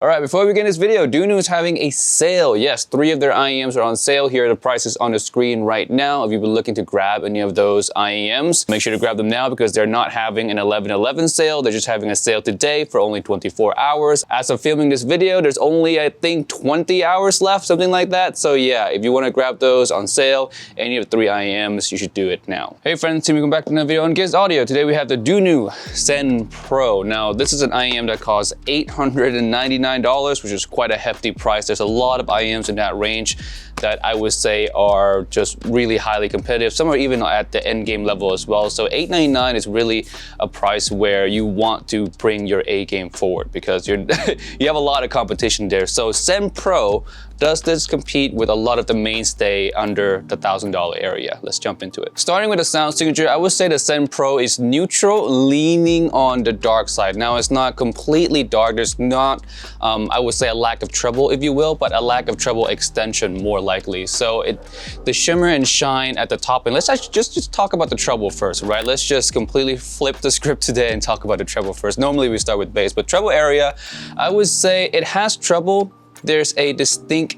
All right, before we begin this video, Dunu is having a sale. Yes, 3 of their IEMs are on sale. Here are the prices on the screen right now. If you've been looking to grab any of those IEMs, make sure to grab them now because they're not having an 11/11 sale. They're just having a sale today for only 24 hours. As of filming this video, there's only, I think, 20 hours left, something like that. So yeah, if you want to grab those on sale, any of the 3 IEMs, you should do it now. Hey friends, welcome back to another video on Giz Audio. Today we have the Dunu Zen Pro. Now, this is an IEM that costs $899. Which is quite a hefty price. There's a lot of IEMs in that range that I would say are just really highly competitive. Some are even at the end game level as well. So $899 is really a price where you want to bring your A game forward because you have a lot of competition there. So Zen Pro, does this compete with a lot of the mainstay under the $1,000 area? Let's jump into it. Starting with the sound signature, I would say the Zen Pro is neutral, leaning on the dark side. Now, it's not completely dark. There's not, I would say, a lack of treble, if you will, but a lack of treble extension more likely. So the shimmer and shine at the top, and let's actually just talk about the treble first, right? Let's just completely flip the script today and talk about the treble first. Normally we start with bass, but treble area, I would say it has treble. There's a distinct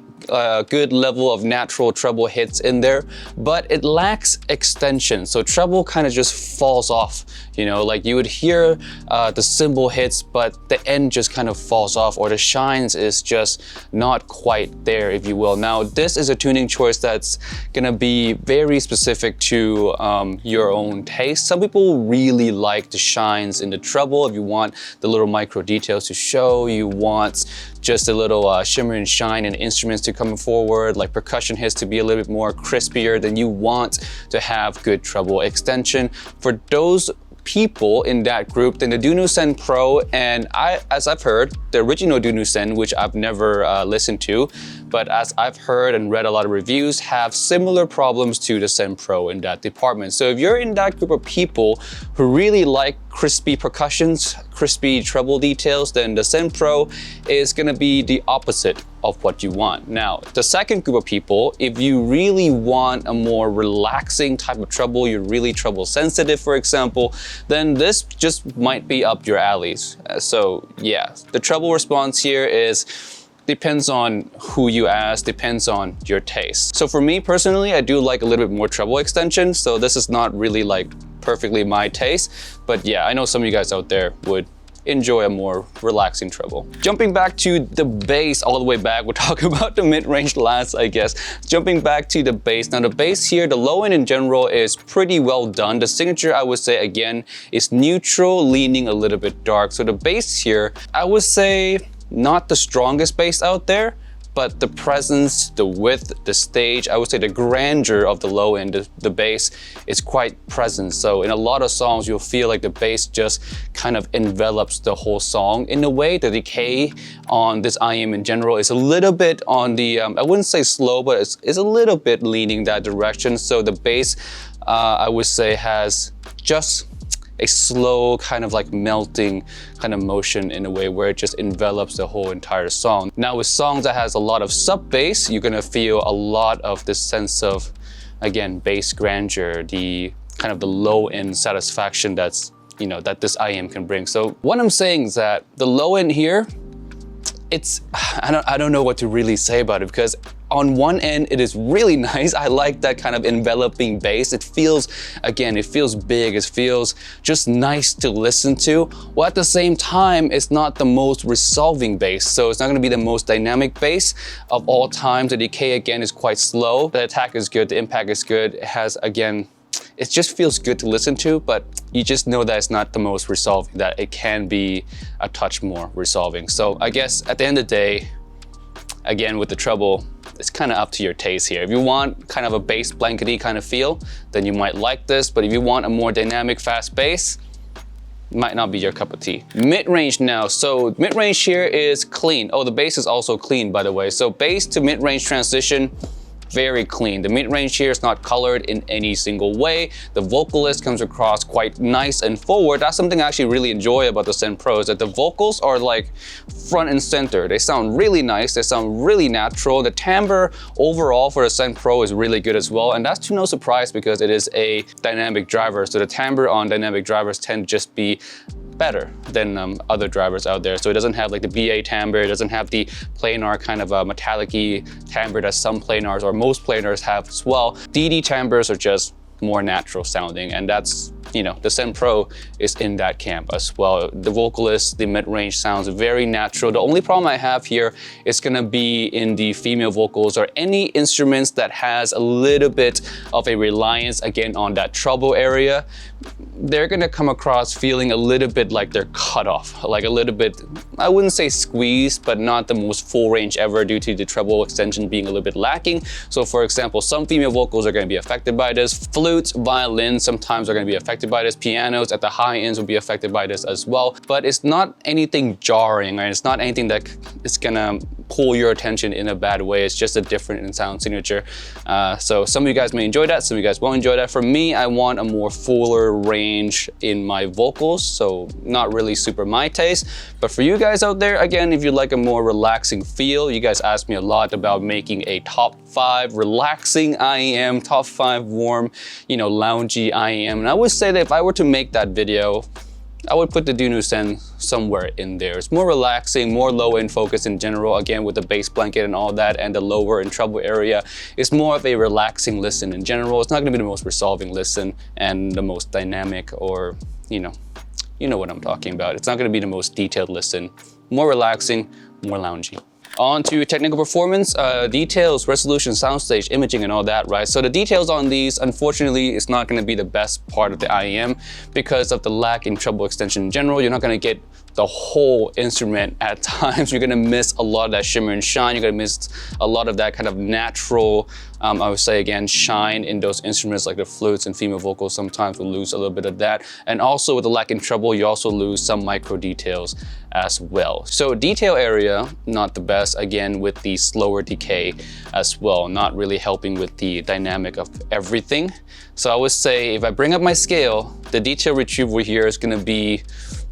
good level of natural treble hits in there, but it lacks extension. So treble kind of just falls off, you know, like you would hear the cymbal hits, but the end just kind of falls off, or the shines is just not quite there, if you will. Now, this is a tuning choice that's gonna be very specific to your own taste. Some people really like the shines in the treble. If you want the little micro details to show, you want just a little shimmer and shine and instruments to come forward, like percussion hits to be a little bit more crispier, then you want to have good treble extension. For those people in that group, then the Dunu Zen Pro, and as I've heard, the original Dunu Zen, which I've never listened to, but as I've heard and read a lot of reviews, have similar problems to the Zen Pro in that department. So if you're in that group of people who really like crispy percussions, crispy treble details, then the Zen Pro is gonna be the opposite of what you want. Now, the second group of people, if you really want a more relaxing type of treble, you're really treble sensitive, for example, then this just might be up your alleys. So yeah, the treble response here depends on who you ask, depends on your taste. So for me personally, I do like a little bit more treble extension. So this is not really like perfectly my taste, but yeah, I know some of you guys out there would enjoy a more relaxing treble. Jumping back to the bass all the way back, we're talking about the mid-range last, I guess. Jumping back to the bass. Now the bass here, the low end in general is pretty well done. The signature, I would say, again, is neutral, leaning a little bit dark. So the bass here, I would say, not the strongest bass out there, but the presence, the width, the stage, I would say the grandeur of the low end, the bass is quite present. So in a lot of songs, you'll feel like the bass just kind of envelops the whole song. In a way, the decay on this IEM in general is a little bit on the, I wouldn't say slow, but it's a little bit leaning that direction. So the bass, I would say, has just a slow kind of like melting kind of motion in a way where it just envelops the whole entire song. Now with songs that has a lot of sub bass, you're gonna feel a lot of this sense of, again, bass grandeur, the kind of the low end satisfaction that's, you know, that this IEM can bring. So what I'm saying is that the low end here, I don't know what to really say about it, because on one end, it is really nice. I like that kind of enveloping bass. It feels, again, it feels big. It feels just nice to listen to. While at the same time, it's not the most resolving bass. So it's not gonna be the most dynamic bass of all time. The decay, again, is quite slow. The attack is good, the impact is good. It has, again, it just feels good to listen to, but you just know that it's not the most resolving, that it can be a touch more resolving. So I guess at the end of the day, again, with the treble, it's kind of up to your taste here. If you want kind of a bass blankety kind of feel, then you might like this. But if you want a more dynamic, fast bass, might not be your cup of tea. Mid-range now. So mid-range here is clean. Oh, the bass is also clean, by the way. So bass to mid-range transition, very clean. The mid-range here is not colored in any single way. The vocalist comes across quite nice and forward. That's something I actually really enjoy about the Zen Pro, is that the vocals are like front and center. They sound really nice. They sound really natural. The timbre overall for the Zen Pro is really good as well. And that's to no surprise because it is a dynamic driver. So the timbre on dynamic drivers tend to just be better than other drivers out there. So it doesn't have like the BA timbre, it doesn't have the planar kind of metallic-y timbre that some planars or most planars have as well. DD timbres are just more natural sounding, and that's, you know, the Zen Pro is in that camp as well. The vocalist, the mid-range sounds very natural. The only problem I have here is gonna be in the female vocals or any instruments that has a little bit of a reliance again on that treble area. They're gonna come across feeling a little bit like they're cut off, like a little bit, I wouldn't say squeezed, but not the most full range ever due to the treble extension being a little bit lacking. So for example, some female vocals are gonna be affected by this. Flutes, violins sometimes are gonna be affected by this. Pianos at the high ends will be affected by this as well. But it's not anything jarring, right? It's not anything that is gonna pull your attention in a bad way. It's just a different in sound signature. So some of you guys may enjoy that, some of you guys won't enjoy that. For me, I want a more fuller range in my vocals, so not really super my taste. But for you guys out there, again, if you like a more relaxing feel, you guys asked me a lot about making a top 5 relaxing IEM, top 5 warm, you know, loungy IEM. And I would say that if I were to make that video, I would put the Dunu Zen somewhere in there. It's more relaxing, more low end focus in general, again with the bass blanket and all that, and the lower and treble area. It's more of a relaxing listen in general. It's not gonna be the most resolving listen and the most dynamic, or, you know what I'm talking about. It's not gonna be the most detailed listen. More relaxing, more loungy. On to technical performance, details, resolution, soundstage, imaging, and all that, right? So the details on these, unfortunately, is not gonna be the best part of the IEM because of the lack in treble extension in general. You're not gonna get the whole instrument at times. You're gonna miss a lot of that shimmer and shine. You're gonna miss a lot of that kind of natural, I would say again, shine in those instruments like the flutes and female vocals sometimes will lose a little bit of that. And also with the lack in treble, you also lose some micro details as well. So detail area, not the best, again, with the slower decay as well, not really helping with the dynamic of everything. So I would say if I bring up my scale, the detail retrieval here is gonna be,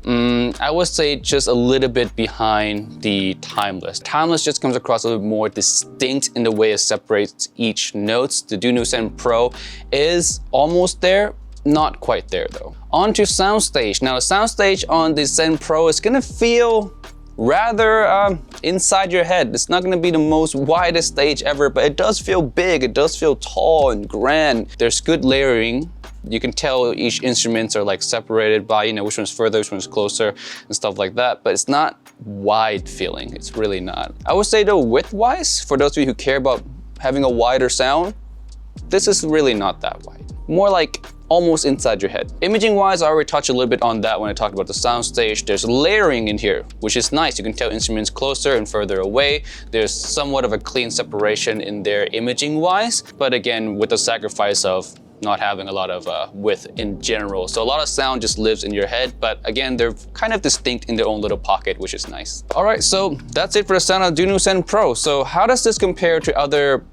I would say just a little bit behind the timeless. Timeless just comes across a little more distinct in the way it separates each notes. The Dunu Zen Pro is almost there, not quite there though. On to Soundstage. Now the Soundstage on the Zen Pro is gonna feel rather inside your head. It's not gonna be the most widest stage ever, but it does feel big, it does feel tall and grand. There's good layering. You can tell each instruments are like separated by, you know, which one's further, which one's closer and stuff like that, but it's not wide feeling. It's really not. I would say though, width-wise, for those of you who care about having a wider sound, this is really not that wide. More like almost inside your head. Imaging wise, I already touched a little bit on that when I talked about the soundstage. There's layering in here, which is nice. You can tell instruments closer and further away. There's somewhat of a clean separation in there imaging wise, but again, with the sacrifice of not having a lot of width in general. So a lot of sound just lives in your head, but again, they're kind of distinct in their own little pocket, which is nice. All right, so that's it for the sound of Dunu Zen Pro. So how does this compare to other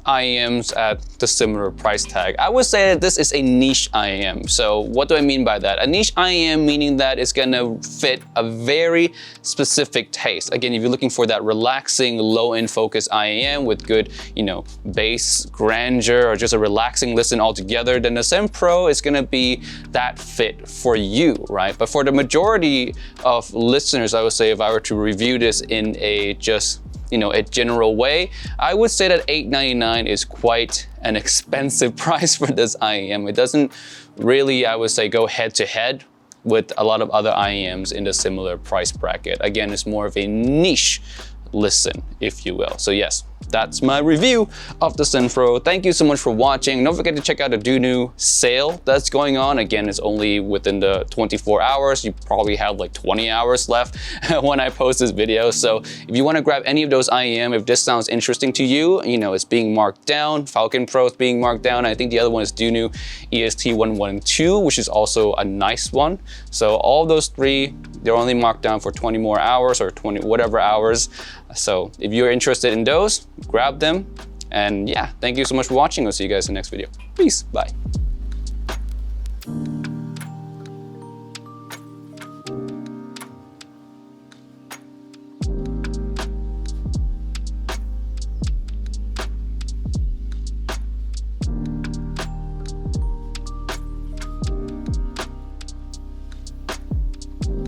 IEMs at the similar price tag? I would say that this is a niche IEM. So what do I mean by that? A niche IEM meaning that it's gonna fit a very specific taste. Again, if you're looking for that relaxing, low-end focus IEM with good, you know, bass, grandeur, or just a relaxing listen altogether, then the Zen Pro is gonna be that fit for you, right? But for the majority of listeners, I would say if I were to review this in a just, you know, a general way, I would say that $899 is quite an expensive price for this IEM. It doesn't really, I would say, go head to head with a lot of other IEMs in the similar price bracket. Again, it's more of a niche listen, if you will. So yes, that's my review of the Zen Pro. Thank you so much for watching. Don't forget to check out the Dunu sale that's going on. Again, it's only within the 24 hours. You probably have like 20 hours left when I post this video. So if you want to grab any of those IEM, if this sounds interesting to you, you know, it's being marked down. Falcon Pro is being marked down. I think the other one is Dunu EST112, which is also a nice one. So all those three, they're only marked down for 20 more hours or 20 whatever hours. So if you're interested in those, grab them. And yeah, thank you so much for watching. I'll see you guys in the next video. Peace, bye.